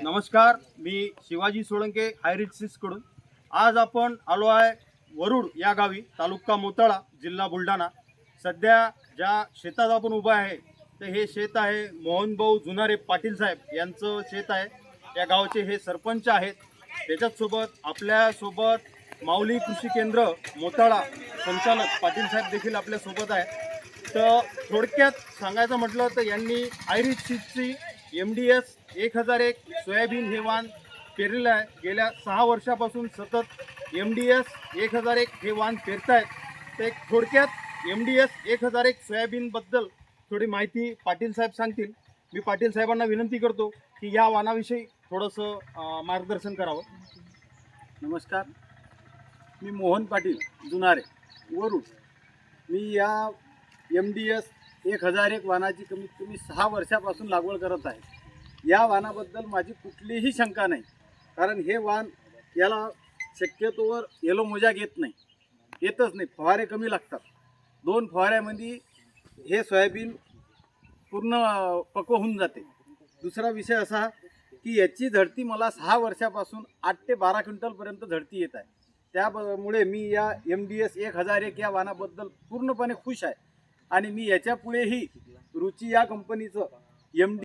नमस्कार, मी शिवाजी सोळंके हायरिच कडून आज आपण आलो आहे वरुड या गावी, तालुका मोताळा, जिल्हा बुलढाणा। सध्या ज्या शेतात आपण उभा आहे ते हे शेत आहे मोहनभाऊ जुनारे पाटील साहेब यांचं शेत आहे। या गावचे हे सरपंच आहेत। त्याच्याच सोबत आपल्या सोबत माऊली कृषी केंद्र मोताळा संचालक पाटील साहेब देखील आपल्या सोबत आहे। तर थोडक्यात सांगायचं म्हटलं तर यांनी आयरिच सीडची MDS 1001 सोयाबीन हे वाण पेरलेलं आहे। गेल्या 6 वर्षापासून सतत MDS 1001 हे वाण पेरतायत। ते थोडक्यात MDS 1001 सोयाबीनबद्दल थोडी माहिती पाटील साहेब सांगतील। मी पाटील साहेबांना विनंती करतो की या वाणाविषयी थोडंसं मार्गदर्शन करावं। नमस्कार, मी मोहन पाटील जुनारे वरुड। मी या MDS 1001 वाणाची कमीत कमी 6 वर्षापासून लागवड करत आहे। या वाणाबद्दल माझी कुठलीही शंका नाही, कारण हे वाण याला शक्यतोवर येलो मोजाक येत नाही, येतच नाही। फवारे कमी लागतात। 2 फवाऱ्यामध्ये हे सोयाबीन पूर्ण पक्व होऊन जाते। दुसरा विषय असा की याची झडती मला 6 वर्षापासून 8 ते 12 क्विंटलपर्यंत झडती येत आहे। त्यामुळे मी या MDS 1001 या वाणाबद्दल पूर्णपणे खुश आहे। आणि मी याच्या पुढेही रुची या कंपनीचं MD